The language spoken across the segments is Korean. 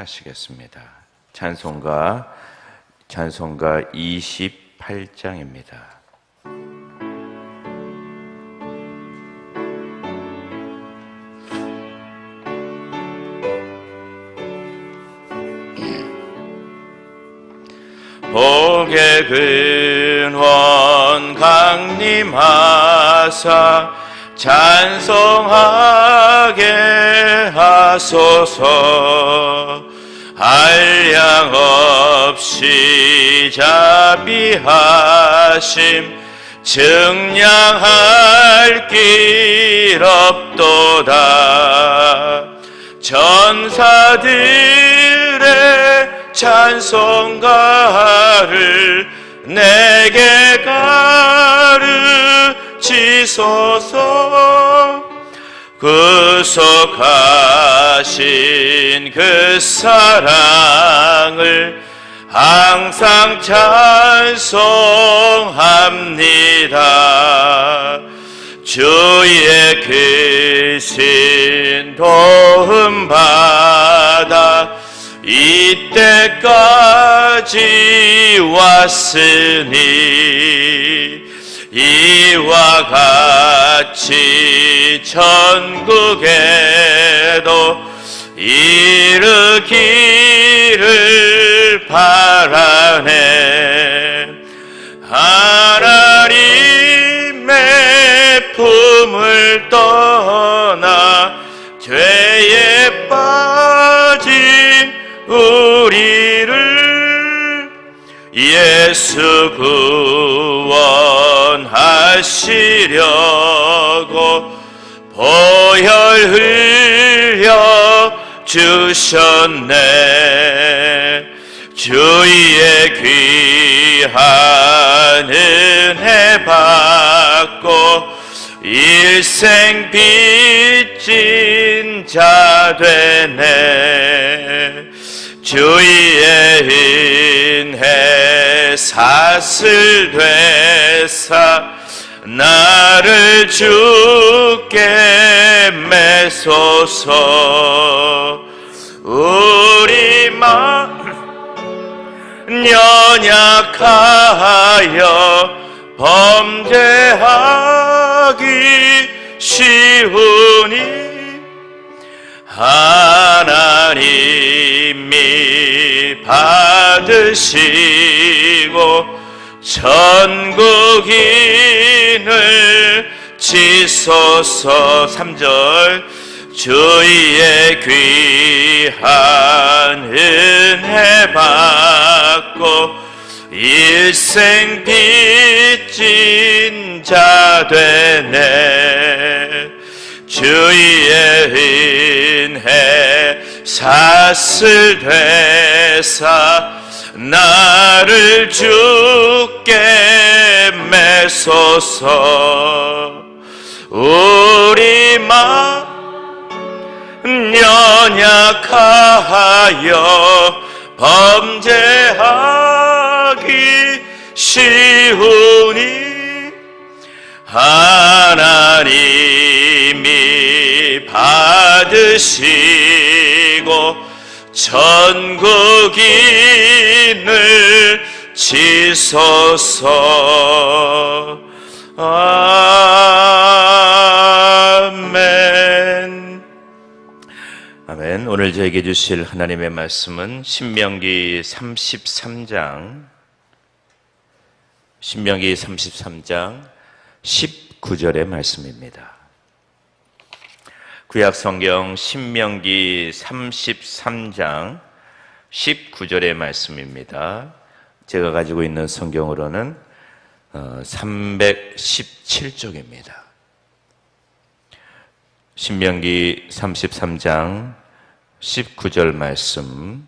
찬송하시겠습니다. 찬송가 28장입니다. 복의 근원 강림하사 찬송하게 하소서. 한량 없이 자비하심 증량할 길 없도다. 전사들의 찬송가를 내게 가르치소서. 구속하신 그 사랑을 항상 찬송합니다. 주의 크신 도움 받아 이때까지 왔으니 이와 같이 천국에도 이르기를 바라네. 하나님의 품을 떠나 죄에 빠진 우리를 예수 구원하시려고 보혈 흘려 주셨네. 주의 귀한 은혜 받고 일생 빚진 자 되네. 주의 은혜 사슬 되사 나를 주께 매소서. 우리 마음 연약하여 범죄하기 쉬우니 하나님이 받으시고 천국인을 지소서. 3절 주의 귀한 은혜 받고 일생 빚진 자 되네. 주의 은혜 사슬 되사 나를 주께 매소서. 우리 마음 연약하여 범죄하기 쉬우니 하나님이 받으시고 천국인을 지소서. 아멘. 아멘. 오늘 저에게 주실 하나님의 말씀은 신명기 33장 19절의 말씀입니다. 구약 성경 신명기 33장 19절의 말씀입니다. 제가 가지고 있는 성경으로는 317쪽입니다. 신명기 33장 19절 말씀,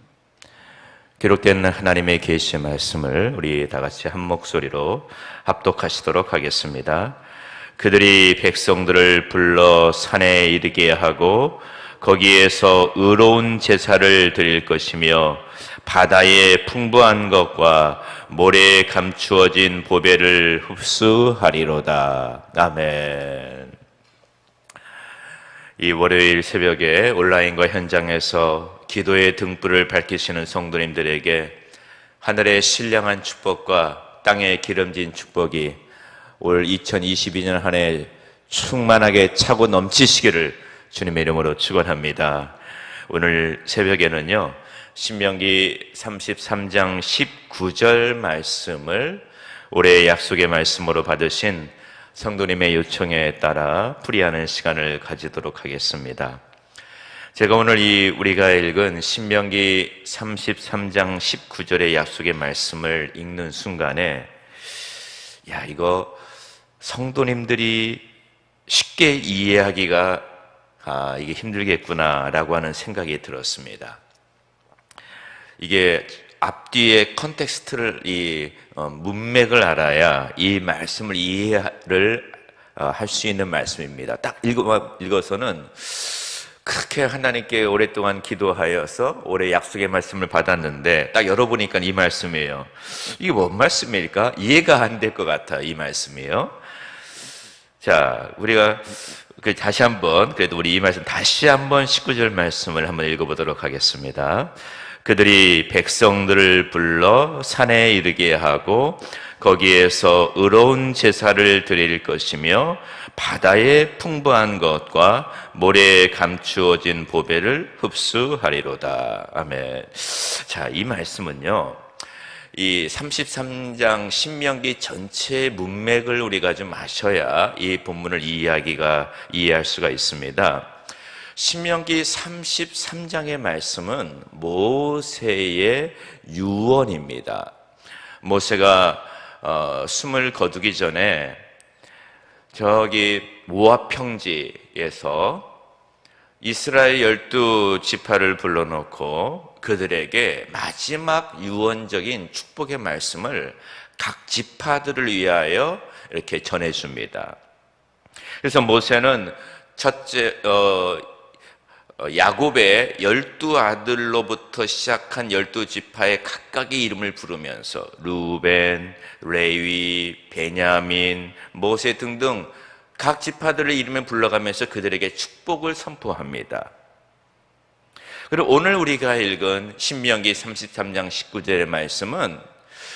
기록된 하나님의 계시의 말씀을 우리 다 같이 한 목소리로 합독하시도록 하겠습니다. 그들이 백성들을 불러 산에 이르게 하고 거기에서 의로운 제사를 드릴 것이며 바다의 풍부한 것과 모래에 감추어진 보배를 흡수하리로다. 아멘. 이 월요일 새벽에 온라인과 현장에서 기도의 등불을 밝히시는 성도님들에게 하늘의 신령한 축복과 땅에 기름진 축복이 올 2022년 한 해 충만하게 차고 넘치시기를 주님의 이름으로 축원합니다. 오늘 새벽에는요, 신명기 33장 19절 말씀을 올해의 약속의 말씀으로 받으신 성도님의 요청에 따라 풀이하는 시간을 가지도록 하겠습니다. 제가 오늘 우리가 읽은 신명기 33장 19절의 약속의 말씀을 읽는 순간에 이거 성도님들이 쉽게 이해하기가 이게 힘들겠구나라고 하는 생각이 들었습니다. 이게 앞뒤의 컨텍스트를 문맥을 알아야 이 말씀을 이해를 할 수 있는 말씀입니다. 딱 읽어서는 그렇게 하나님께 오랫동안 기도하여서 올해 약속의 말씀을 받았는데 딱 열어보니까 이 말씀이에요. 이게 뭔 말씀일까? 이해가 안 될 것 같아, 이 말씀이요. 자, 우리가 다시 한번, 그래도 우리 이 말씀 다시 한번 19절 말씀을 한번 읽어보도록 하겠습니다. 그들이 백성들을 불러 산에 이르게 하고 거기에서 의로운 제사를 드릴 것이며 바다의 풍부한 것과 모래에 감추어진 보배를 흡수하리로다. 아멘. 자, 이 말씀은요, 이 33장 신명기 전체의 문맥을 우리가 좀 아셔야 이 본문을 이해할 수가 있습니다. 신명기 33장의 말씀은 모세의 유언입니다. 모세가 숨을 거두기 전에 저기 모압 평지에서 이스라엘 12지파를 불러놓고 그들에게 마지막 유언적인 축복의 말씀을 각 지파들을 위하여 이렇게 전해줍니다. 그래서 모세는 첫째 야곱의 12아들로부터 시작한 12지파의 각각의 이름을 부르면서 루벤, 레위, 베냐민, 모세 등등 각 지파들의 이름을 불러가면서 그들에게 축복을 선포합니다. 그리고 오늘 우리가 읽은 신명기 33장 19절의 말씀은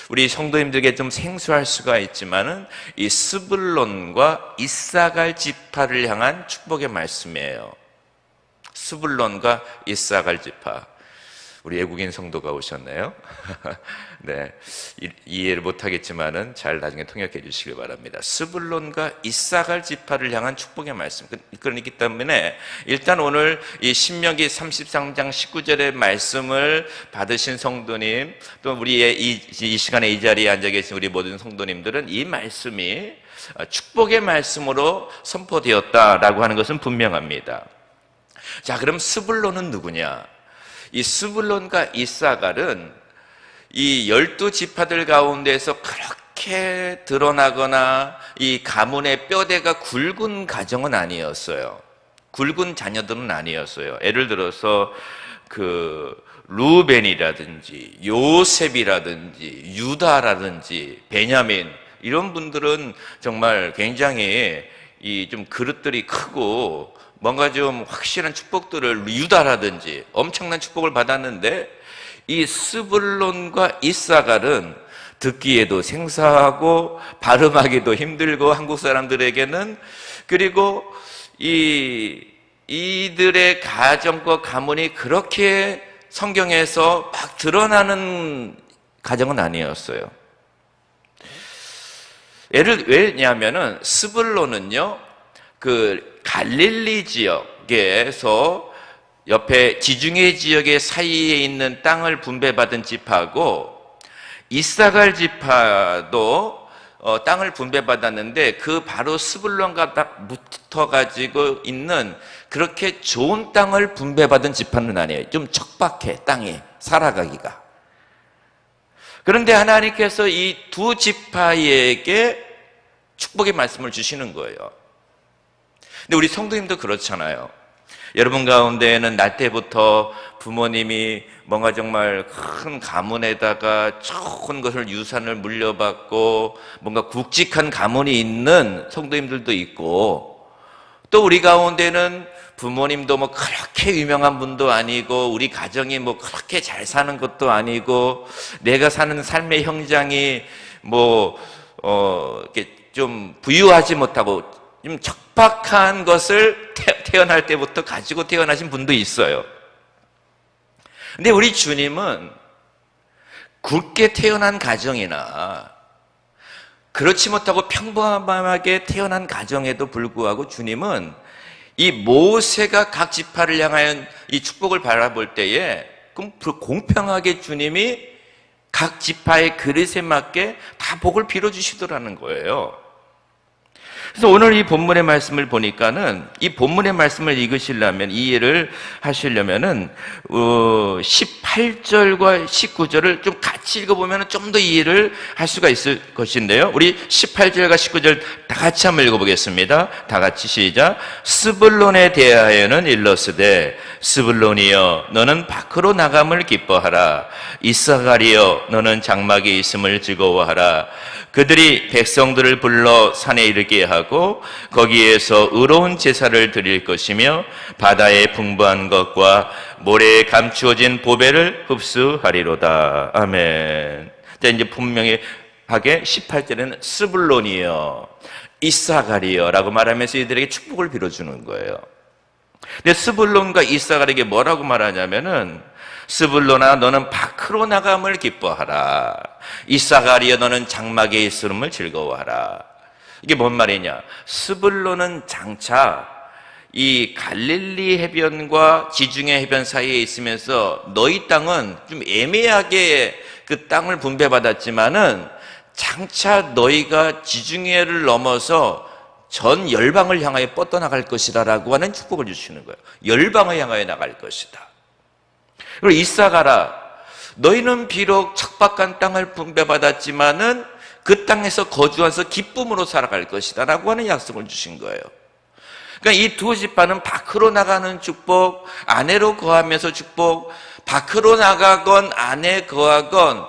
우리 성도님들에게 좀 생소할 수가 있지만은 이 스불론과 이사갈 지파를 향한 축복의 말씀이에요. 스불론과 이사갈 지파. 우리 외국인 성도가 오셨나요? 네, 이해를 못하겠지만은 잘 나중에 통역해 주시길 바랍니다. 스불론과 이사갈 지파를 향한 축복의 말씀. 그러기 때문에 일단 오늘 이 신명기 33장 19절의 말씀을 받으신 성도님, 또 우리의 이 시간에 이 자리에 앉아 계신 우리 모든 성도님들은 이 말씀이 축복의 말씀으로 선포되었다라고 하는 것은 분명합니다. 자, 그럼 스불론은 누구냐? 이 스불론과 이사갈은 이 12지파들 가운데서 그렇게 드러나거나 이 가문의 뼈대가 굵은 가정은 아니었어요. 굵은 자녀들은 아니었어요. 예를 들어서 루벤이라든지 요셉이라든지 유다라든지 베냐민, 이런 분들은 정말 굉장히 좀 그릇들이 크고 뭔가 좀 확실한 축복들을, 유다라든지 엄청난 축복을 받았는데 이 스불론과 이사갈은 듣기에도 생소하고 발음하기도 힘들고 한국 사람들에게는, 그리고 이들의 가정과 가문이 그렇게 성경에서 막 드러나는 가정은 아니었어요. 왜냐하면은 스불론은요, 갈릴리 지역에서 옆에 지중해 지역의 사이에 있는 땅을 분배받은 지파고, 이사갈 지파도 땅을 분배받았는데 그 바로 스불론과 딱 붙어가지고 있는 그렇게 좋은 땅을 분배받은 지파는 아니에요. 좀 척박해, 땅이 살아가기가. 그런데 하나님께서 이 두 지파에게 축복의 말씀을 주시는 거예요. 근데 우리 성도님도 그렇잖아요. 여러분 가운데에는 날 때부터 부모님이 뭔가 정말 큰 가문에다가 좋은 것을 유산을 물려받고 뭔가 굵직한 가문이 있는 성도님들도 있고, 또 우리 가운데는 부모님도 뭐 그렇게 유명한 분도 아니고 우리 가정이 뭐 그렇게 잘 사는 것도 아니고 내가 사는 삶의 형장이 뭐 이렇게 좀 부유하지 못하고 좀 척박한 것을 태어날 때부터 가지고 태어나신 분도 있어요. 근데 우리 주님은 굵게 태어난 가정이나 그렇지 못하고 평범하게 태어난 가정에도 불구하고 주님은 이 모세가 각 지파를 향하여 이 축복을 바라볼 때에 그럼 공평하게 주님이 각 지파의 그릇에 맞게 다 복을 빌어주시더라는 거예요. 그래서 오늘 이 본문의 말씀을 보니까는 이 본문의 말씀을 읽으시려면 이해를 하시려면은 18절과 19절을 좀 같이 읽어보면 좀 더 이해를 할 수가 있을 것인데요. 우리 18절과 19절 다 같이 한번 읽어보겠습니다. 다 같이 시작. 스불론에 대하여는 일러스되 스불론이여 너는 밖으로 나감을 기뻐하라. 이사가리여 너는 장막에 있음을 즐거워하라. 그들이 백성들을 불러 산에 이르게 하고 거기에서 의로운 제사를 드릴 것이며 바다에 풍부한 것과 모래에 감추어진 보배를 흡수하리로다. 아멘. 자, 이제 분명히 하게 18절에는 스불론이여 이사가리여 라고 말하면서 이들에게 축복을 빌어주는 거예요. 근데 스불론과 이사가리에게 뭐라고 말하냐면은 스불론아 너는 밖으로 나감을 기뻐하라. 이사가리여 너는 장막에 있음을 즐거워하라. 이게 뭔 말이냐? 스불론은 장차 이 갈릴리 해변과 지중해 해변 사이에 있으면서 너희 땅은 좀 애매하게 그 땅을 분배받았지만은 장차 너희가 지중해를 넘어서 전 열방을 향하여 뻗어나갈 것이다 라고 하는 축복을 주시는 거예요. 열방을 향하여 나갈 것이다. 그리고 이사가라 너희는 비록 척박한 땅을 분배받았지만은 그 땅에서 거주하면서 기쁨으로 살아갈 것이다 라고 하는 약속을 주신 거예요. 그러니까 이 두 지파는 밖으로 나가는 축복, 아내로 거하면서 축복, 밖으로 나가건 안에 거하건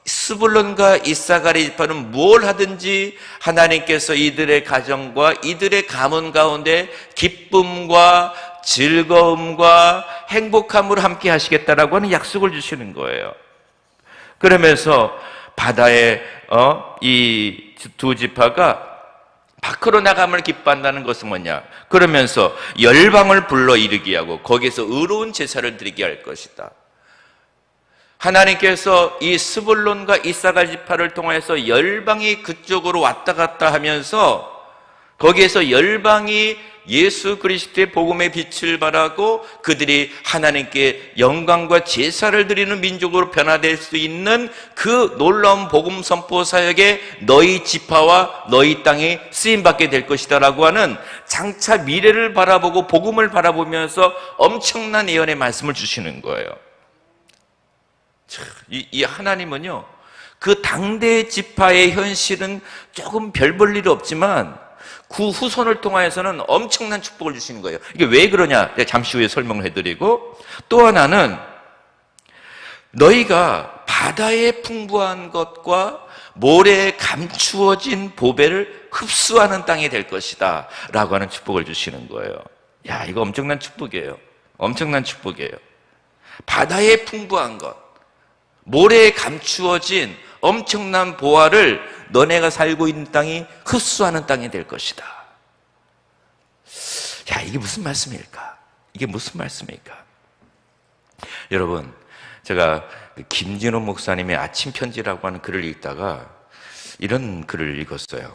스불론과 이사가리 지파는 뭘 하든지 하나님께서 이들의 가정과 이들의 가문 가운데 기쁨과 즐거움과 행복함으로 함께 하시겠다라고 하는 약속을 주시는 거예요. 그러면서 바다에 이 두 지파가 밖으로 나감을 기뻐한다는 것은 뭐냐? 그러면서 열방을 불러 이르게 하고 거기에서 의로운 제사를 드리게 할 것이다. 하나님께서 이 스불론과 이사가리 지파를 통해서 열방이 그쪽으로 왔다 갔다 하면서 거기에서 열방이 예수 그리스도의 복음의 빛을 발하고 그들이 하나님께 영광과 제사를 드리는 민족으로 변화될 수 있는 그 놀라운 복음 선포 사역에 너희 지파와 너희 땅이 쓰임받게 될 것이다 라고 하는 장차 미래를 바라보고 복음을 바라보면서 엄청난 예언의 말씀을 주시는 거예요. 이 하나님은요 그 당대 지파의 현실은 조금 별 볼 일이 없지만 그 후손을 통하여서는 엄청난 축복을 주시는 거예요. 이게 왜 그러냐? 잠시 후에 설명을 해드리고 또 하나는 너희가 바다에 풍부한 것과 모래에 감추어진 보배를 흡수하는 땅이 될 것이다 라고 하는 축복을 주시는 거예요. 야, 이거 엄청난 축복이에요. 엄청난 축복이에요. 바다에 풍부한 것, 모래에 감추어진 엄청난 보화를 너네가 살고 있는 땅이 흡수하는 땅이 될 것이다. 야, 이게 무슨 말씀일까? 이게 무슨 말씀일까? 여러분, 제가 김진호 목사님의 아침 편지라고 하는 글을 읽다가 이런 글을 읽었어요.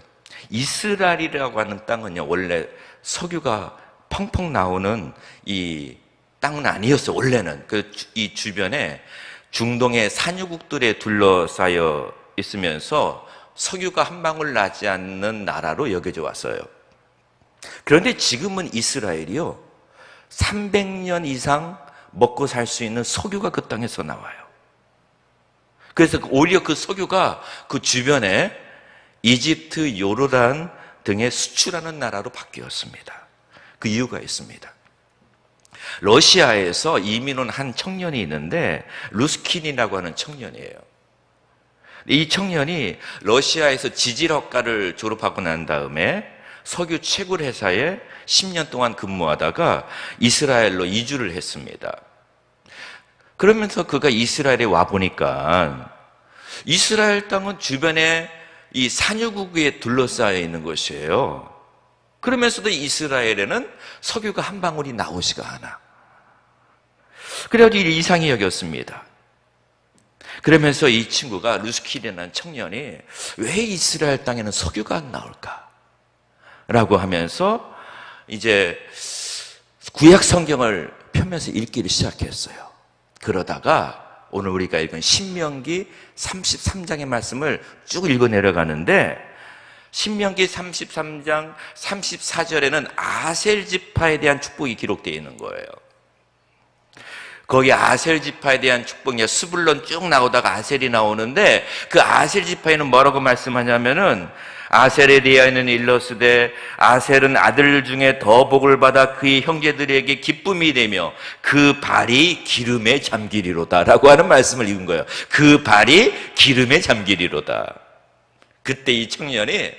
이스라엘이라고 하는 땅은요, 원래 석유가 펑펑 나오는 이 땅은 아니었어요. 원래는 이 주변에 중동의 산유국들에 둘러싸여 있으면서 석유가 한 방울 나지 않는 나라로 여겨져 왔어요. 그런데 지금은 이스라엘이요 300년 이상 먹고 살 수 있는 석유가 그 땅에서 나와요. 그래서 오히려 그 석유가 그 주변에 이집트, 요르단 등에 수출하는 나라로 바뀌었습니다. 그 이유가 있습니다. 러시아에서 이민 온 한 청년이 있는데 루스킨이라고 하는 청년이에요. 이 청년이 러시아에서 지질학과를 졸업하고 난 다음에 석유 채굴 회사에 10년 동안 근무하다가 이스라엘로 이주를 했습니다. 그러면서 그가 이스라엘에 와 보니까 이스라엘 땅은 주변에 이 산유국에 둘러싸여 있는 것이에요. 그러면서도 이스라엘에는 석유가 한 방울이 나오지가 않아. 그래가지고 이상히 여겼습니다. 그러면서 이 친구가 루스킬이라는 청년이 왜 이스라엘 땅에는 석유가 안 나올까? 라고 하면서 이제 구약 성경을 펴면서 읽기를 시작했어요. 그러다가 오늘 우리가 읽은 신명기 33장의 말씀을 쭉 읽어 내려가는데 신명기 33장 34절에는 아셀 지파에 대한 축복이 기록되어 있는 거예요. 거기 아셀 지파에 대한 축복이 스불론 쭉 나오다가 아셀이 나오는데 그 아셀 지파에는 뭐라고 말씀하냐면은 아셀에 대하여는 일러스되 아셀은 아들 중에 더 복을 받아 그의 형제들에게 기쁨이 되며 그 발이 기름에 잠기리로다 라고 하는 말씀을 읽은 거예요. 그 발이 기름에 잠기리로다. 그때 이 청년이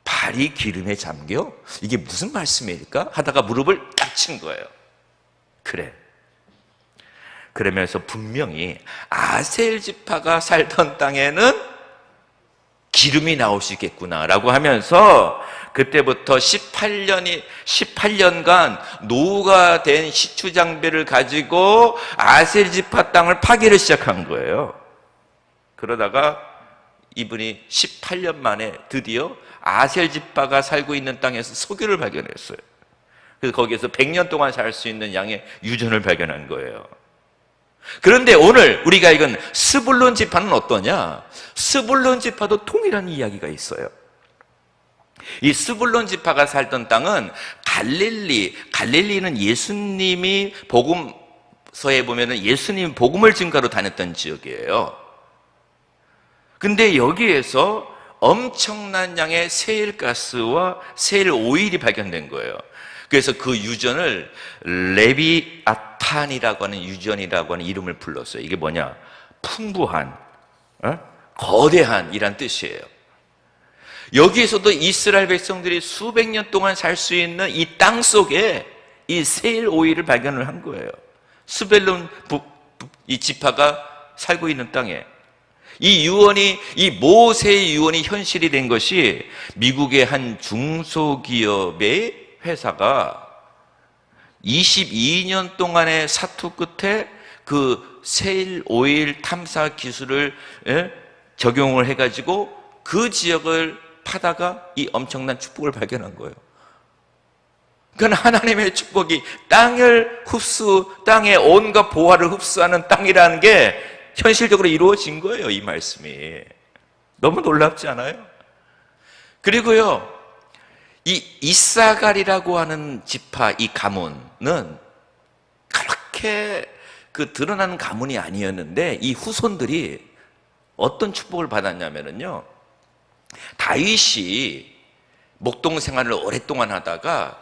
발이 기름에 잠겨? 이게 무슨 말씀일까? 하다가 무릎을 딱 친 거예요. 그래. 그러면서 분명히 아셀 지파가 살던 땅에는 기름이 나올 수 있겠구나라고 하면서 그때부터 18년간 노후가 된 시추장배를 가지고 아셀 지파 땅을 파기를 시작한 거예요. 그러다가 이분이 18년 만에 드디어 아셀 지파가 살고 있는 땅에서 석유를 발견했어요. 그래서 거기에서 100년 동안 살 수 있는 양의 유전을 발견한 거예요. 그런데 오늘 우리가 읽은 스불론 지파는 어떠냐? 스불론 지파도 동일한 이야기가 있어요. 이 스불론 지파가 살던 땅은 갈릴리는 예수님이 복음서에 보면은 예수님이 복음을 증거로 다녔던 지역이에요. 근데 여기에서 엄청난 양의 세일가스와 세일 오일이 발견된 거예요. 그래서 그 유전을 레비아탄이라고 하는 유전이라고 하는 이름을 불렀어요. 이게 뭐냐? 풍부한, 거대한 이란 뜻이에요. 여기에서도 이스라엘 백성들이 수백 년 동안 살 수 있는 이 땅 속에 이 세일 오일을 발견을 한 거예요. 스벨론 이 지파가 살고 있는 땅에 이 모세의 유언이 현실이 된 것이 미국의 한 중소기업의 회사가 22년 동안의 사투 끝에 그 세일 오일 탐사 기술을 적용을 해가지고 그 지역을 파다가 이 엄청난 축복을 발견한 거예요. 그건 하나님의 축복이 땅의 온갖 보화를 흡수하는 땅이라는 게 현실적으로 이루어진 거예요. 이 말씀이 너무 놀랍지 않아요? 그리고요, 이 이사갈이라고 하는 지파 이 가문은 그렇게 드러나는 가문이 아니었는데 이 후손들이 어떤 축복을 받았냐면요, 다윗이 목동 생활을 오랫동안 하다가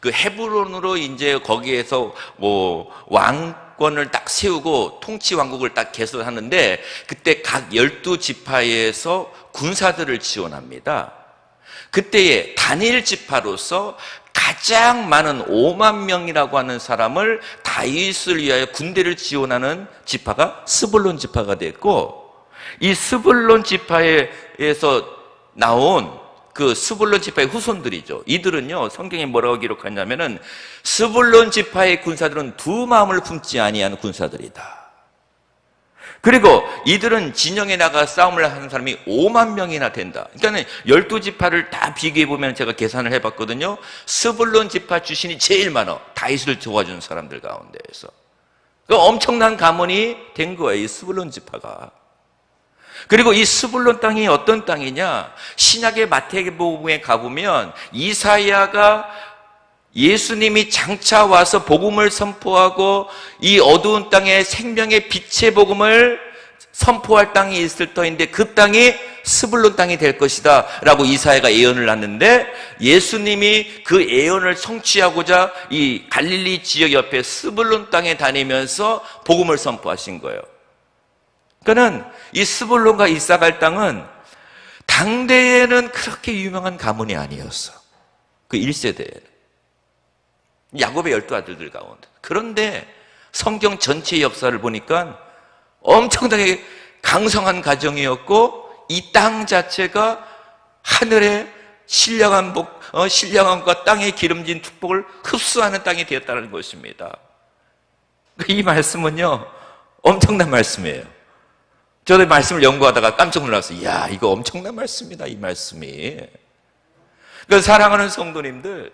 그 헤브론으로 이제 거기에서 왕권을 딱 세우고 통치 왕국을 딱 개설하는데 그때 각 12지파에서 군사들을 지원합니다. 그때에 단일 지파로서 가장 많은 5만 명이라고 하는 사람을 다윗을 위하여 군대를 지원하는 지파가 스불론 지파가 됐고, 이 스불론 지파에서 나온 그 스불론 지파의 후손들이죠. 이들은요, 성경에 뭐라고 기록하냐면은 스불론 지파의 군사들은 두 마음을 품지 아니한 군사들이다. 그리고 이들은 진영에 나가 싸움을 하는 사람이 5만 명이나 된다. 그러니까 12지파를 다 비교해보면 제가 계산을 해봤거든요. 스불론 지파 출신이 제일 많아. 다윗을 도와준 사람들 가운데에서. 엄청난 가문이 된 거예요, 이 스불론 지파가. 그리고 이 스불론 땅이 어떤 땅이냐? 신약의 마태복음에 가보면 이사야가 예수님이 장차 와서 복음을 선포하고 이 어두운 땅에 생명의 빛의 복음을 선포할 땅이 있을 터인데 그 땅이 스불론 땅이 될 것이다 라고 이사야가 예언을 하는데, 예수님이 그 예언을 성취하고자 이 갈릴리 지역 옆에 스불론 땅에 다니면서 복음을 선포하신 거예요. 그러니까 이 스불론과 이사갈 땅은 당대에는 그렇게 유명한 가문이 아니었어. 그 1세대 야곱의 12아들들 가운데. 그런데 성경 전체의 역사를 보니까 엄청나게 강성한 가정이었고 이 땅 자체가 하늘의 신령함과 땅의 기름진 축복을 흡수하는 땅이 되었다는 것입니다. 이 말씀은요 엄청난 말씀이에요. 저도 말씀을 연구하다가 깜짝 놀랐어요. 이야, 이거 엄청난 말씀이다, 이 말씀이. 그러니까 사랑하는 성도님들,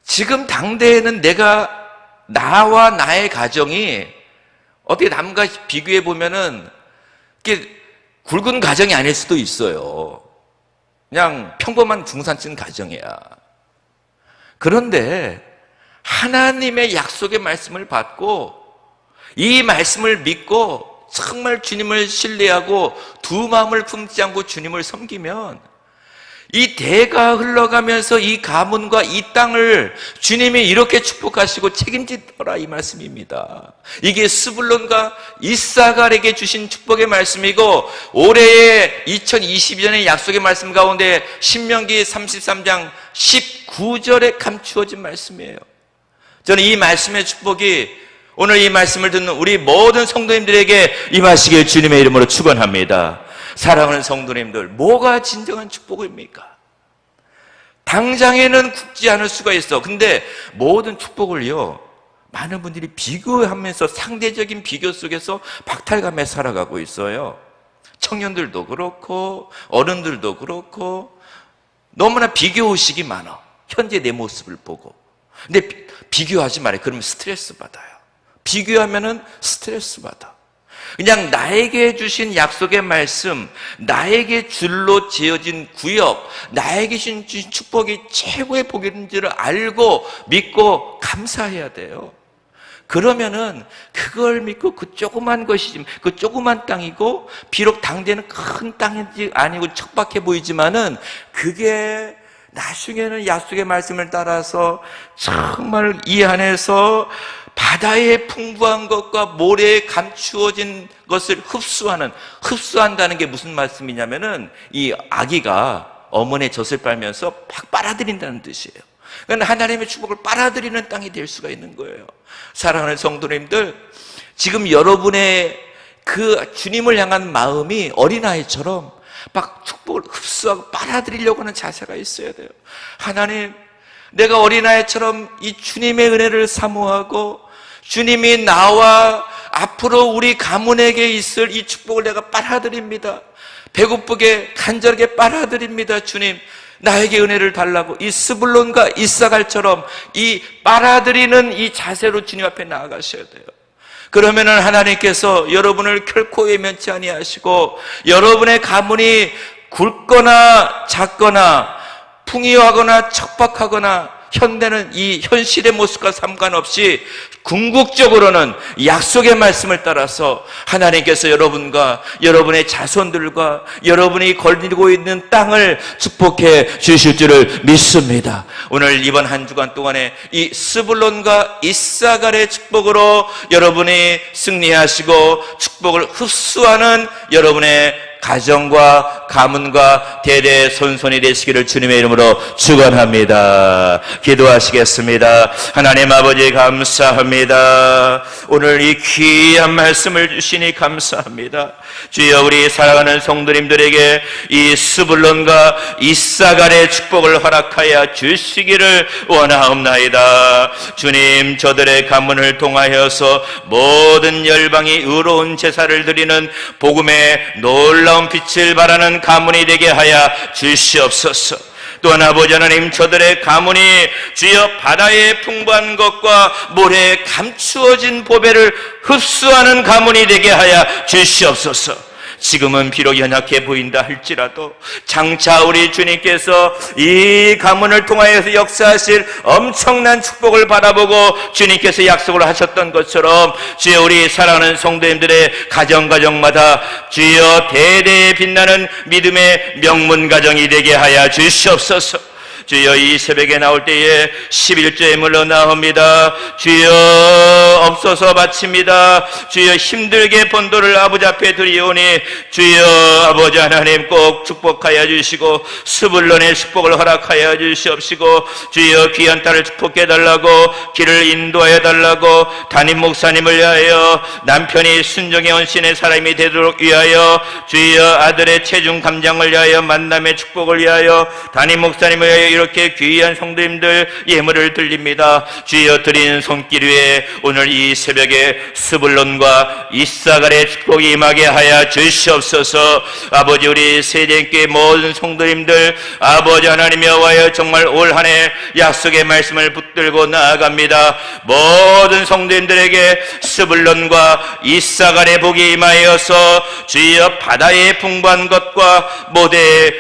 지금 당대에는 나와 나의 가정이 어떻게 남과 비교해 보면은 이게 굵은 가정이 아닐 수도 있어요. 그냥 평범한 중산층 가정이야. 그런데 하나님의 약속의 말씀을 받고 이 말씀을 믿고 정말 주님을 신뢰하고 두 마음을 품지 않고 주님을 섬기면 이 대가 흘러가면서 이 가문과 이 땅을 주님이 이렇게 축복하시고 책임지더라, 이 말씀입니다. 이게 스불론과 이사갈에게 주신 축복의 말씀이고 올해의 2022년의 약속의 말씀 가운데 신명기 33장 19절에 감추어진 말씀이에요. 저는 이 말씀의 축복이 오늘 이 말씀을 듣는 우리 모든 성도님들에게 임하시길 주님의 이름으로 축원합니다. 사랑하는 성도님들, 뭐가 진정한 축복입니까? 당장에는 굵지 않을 수가 있어. 근데 모든 축복을요, 많은 분들이 비교하면서 상대적인 비교 속에서 박탈감에 살아가고 있어요. 청년들도 그렇고 어른들도 그렇고 너무나 비교의식이 많아. 현재 내 모습을 보고. 근데 비교하지 말아요. 그러면 스트레스 받아요. 비교하면은 스트레스 받아. 그냥 나에게 주신 약속의 말씀, 나에게 줄로 지어진 구역, 나에게 주신 축복이 최고의 복인지를 알고 믿고 감사해야 돼요. 그러면은 그걸 믿고 그 조그만 것이지, 그 조그만 땅이고 비록 당대는 큰 땅인지 아니고 척박해 보이지만은 그게 나중에는 약속의 말씀을 따라서 정말 이 안에서 바다의 풍부한 것과 모래에 감추어진 것을 흡수한다는 게 무슨 말씀이냐면은 이 아기가 어머니의 젖을 빨면서 팍 빨아들인다는 뜻이에요. 그러니까 하나님의 축복을 빨아들이는 땅이 될 수가 있는 거예요. 사랑하는 성도님들, 지금 여러분의 그 주님을 향한 마음이 어린아이처럼 막 축복을 흡수하고 빨아들이려고 하는 자세가 있어야 돼요. 하나님, 내가 어린아이처럼 이 주님의 은혜를 사모하고 주님이 나와 앞으로 우리 가문에게 있을 이 축복을 내가 빨아들입니다. 배고프게 간절하게 빨아들입니다. 주님, 나에게 은혜를 달라고. 이 스불론과 이사갈처럼 이 빨아들이는 이 자세로 주님 앞에 나아가셔야 돼요. 그러면은 하나님께서 여러분을 결코 외면치 아니하시고 여러분의 가문이 굵거나 작거나 풍요하거나 척박하거나 현대는 이 현실의 모습과 상관없이 궁극적으로는 약속의 말씀을 따라서 하나님께서 여러분과 여러분의 자손들과 여러분이 걸리고 있는 땅을 축복해 주실 줄을 믿습니다. 오늘 이번 한 주간 동안에 이 스불론과 이사갈의 축복으로 여러분이 승리하시고 축복을 흡수하는 여러분의 가정과 가문과 대대손손이 되시기를 주님의 이름으로 축원합니다. 기도하시겠습니다. 하나님 아버지 감사합니다. 오늘 이 귀한 말씀을 주시니 감사합니다. 주여, 우리 사랑하는 성도님들에게 이 스불론과 이사갈의 축복을 허락하여 주시기를 원하옵나이다. 주님, 저들의 가문을 통하여서 모든 열방이 의로운 제사를 드리는 복음의 놀라운 빛을 발하는 가문이 되게 하여 주시옵소서. 또한 아버지 하나님, 저들의 가문이 주여 바다의 풍부한 것과 모래에 감추어진 보배를 흡수하는 가문이 되게 하여 주시옵소서. 지금은 비록 연약해 보인다 할지라도 장차 우리 주님께서 이 가문을 통하여서 역사하실 엄청난 축복을 바라보고 주님께서 약속을 하셨던 것처럼 주여, 우리 사랑하는 성도님들의 가정마다 주여 대대에 빛나는 믿음의 명문 가정이 되게 하여 주시옵소서. 주여 이 새벽에 나올 때에 11조에 물러 나옵니다. 주여 없어서 바칩니다. 주여 힘들게 본도를 아버지 앞에 드리오니 주여 아버지 하나님 꼭 축복하여 주시고 스불론의 축복을 허락하여 주시옵시고 주여 귀한 딸을 축복해 달라고 길을 인도하여 달라고 담임 목사님을 위하여 남편이 순종의 헌신의 사람이 되도록 위하여 주여 아들의 체중 감장을 위하여 만남의 축복을 위하여 담임 목사님을 위하여 이렇게 귀한 성도님들 예물을 드립니다. 주여 드린 손길 위에 오늘 이 새벽에 스불론과 이사갈의 축복이 임하게 하여 주시옵소서. 아버지 우리 세대교회 모든 성도님들 아버지 하나님 여호와여 정말 올 한 해 약속의 말씀을 붙들고 나아갑니다. 모든 성도님들에게 스불론과 이사갈의 복이 임하여서 주여 바다에 풍부한 것과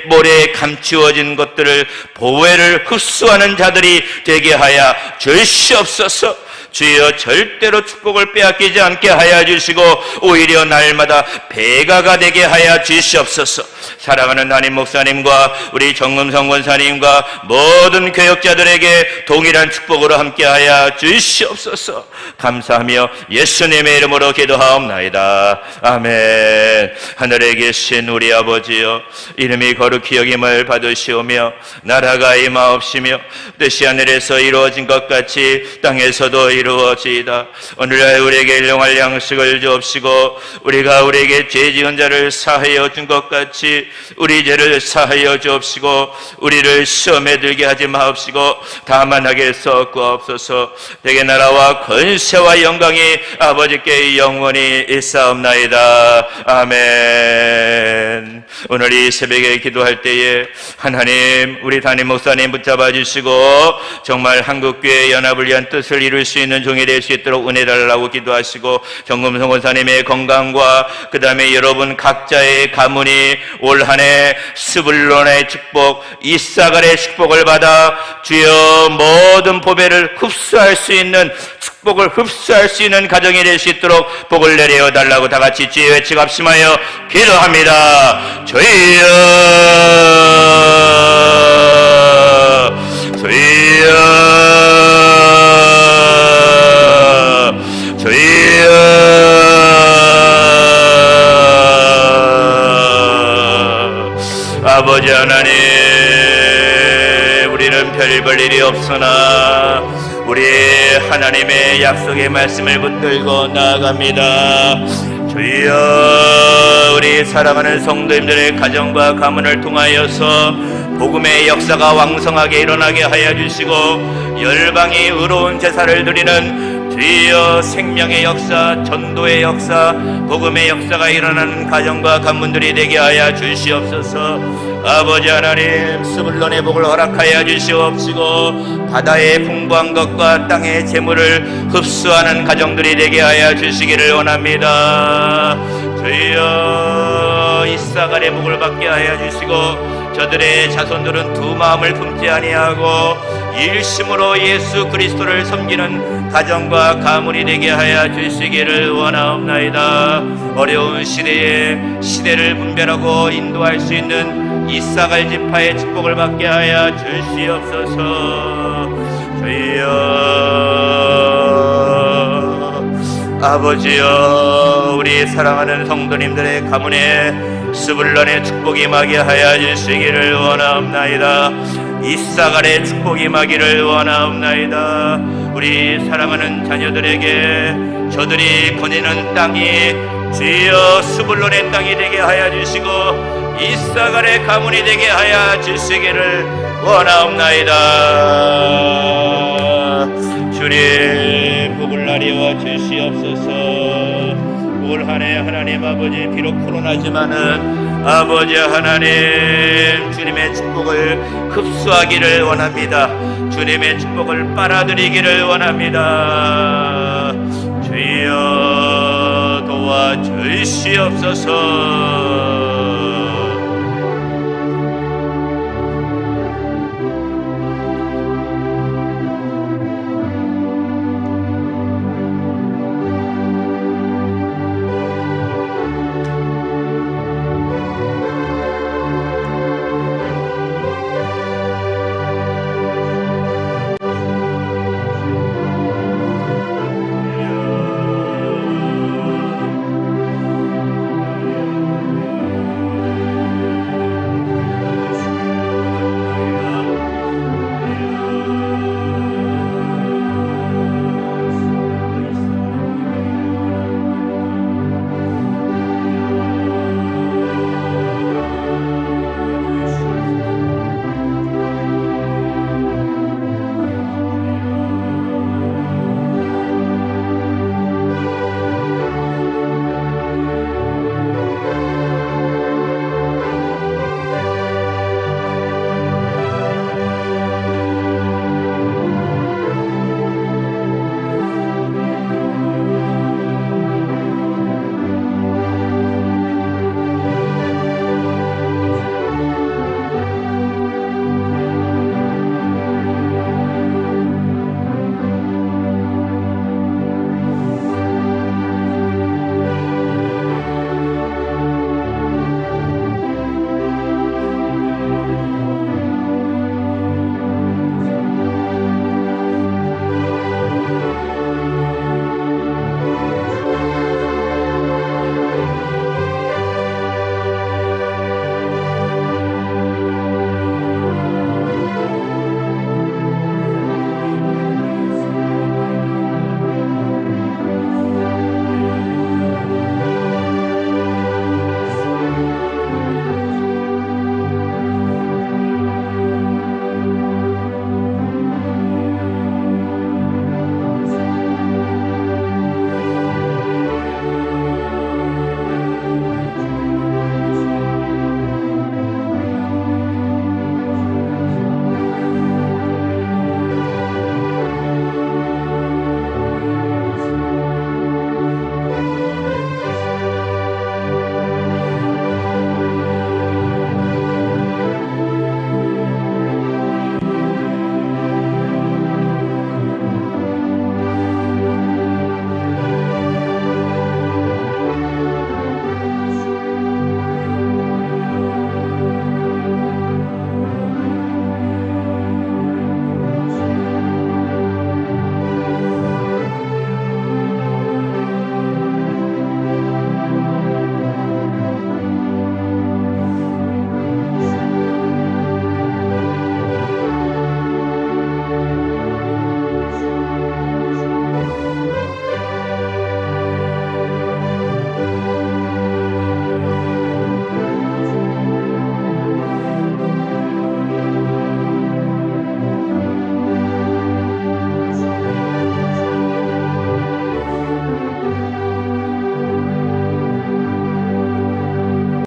모래에 감추어진 것들을 보배를 흡수하는 자들이 되게 하여 주시옵소서. 주여 절대로 축복을 빼앗기지 않게 하여 주시고 오히려 날마다 배가가 되게 하여 주시옵소서. 사랑하는 담임 목사님과 우리 정금성 권사님과 모든 교역자들에게 동일한 축복으로 함께하여 주시옵소서. 감사하며 예수님의 이름으로 기도하옵나이다. 아멘. 하늘에 계신 우리 아버지여, 이름이 거룩히 여김을 받으시오며 나라가 임하옵시며 뜻이 하늘에서 이루어진 것 같이 땅에서도 이루어지이다. 오늘날 우리에게 일용할 양식을 주옵시고 우리가 우리에게 죄 지은 자를 사하여 준 것 같이 우리 죄를 사하여 주옵시고 우리를 시험에 들게 하지 마옵시고 다만 하게 썩구옵소서. 대개 나라와 권세와 영광이 아버지께 영원히 있사옵나이다. 아멘. 오늘 이 새벽에 기도할 때에 하나님 우리 담임 목사님 붙잡아 주시고 정말 한국교회 연합을 위한 뜻을 이룰 수 있는 종이 될 수 있도록 은혜 달라고 기도하시고 정금성 권사님의 건강과 그 다음에 여러분 각자의 가문이 올 한 해 스불론의 축복 이사갈의 축복을 받아 주여 모든 보배를 흡수할 수 있는 축복을 흡수할 수 있는 가정이 될 수 있도록 복을 내려 달라고 다 같이 주의 외치 합심하여 기도합니다. 주여 주여 아버지 하나님, 우리는 별 볼 일이 없으나 우리 하나님의 약속의 말씀을 붙들고 나아갑니다. 주여 우리 사랑하는 성도님들의 가정과 가문을 통하여서 복음의 역사가 왕성하게 일어나게 하여 주시고 열방이 의로운 제사를 드리는 주여 생명의 역사, 전도의 역사, 복음의 역사가 일어나는 가정과 가문들이 되게 하여 주시옵소서. 아버지 하나님 스불론의 복을 허락하여 주시옵시고 바다의 풍부한 것과 땅의 재물을 흡수하는 가정들이 되게 하여 주시기를 원합니다. 주여 이사갈의 복을 받게 하여 주시고 저들의 자손들은 두 마음을 품지 아니하고 일심으로 예수 그리스도를 섬기는 가정과 가문이 되게 하여 주시기를 원하옵나이다. 어려운 시대에 시대를 분별하고 인도할 수 있는 이사갈 지파의 축복을 받게 하여 주시옵소서. 주여 아버지여 우리 사랑하는 성도님들의 가문에 스불론의 축복이 임하게 하여 주시기를 원하옵나이다. 이사갈의 축복이 임하기를 원하옵나이다. 우리 사랑하는 자녀들에게 저들이 거니는 땅이 주여 스불론의 땅이 되게 하여 주시고 이사갈의 가문이 되게 하여 주시기를 원하옵나이다. 주님 복을 나리와 주시옵소서. 올 한 해 하나님 아버지 비록 코로나지만은 아버지 하나님 주님의 축복을 흡수하기를 원합니다. 주님의 축복을 빨아들이기를 원합니다. 주여 도와주시옵소서.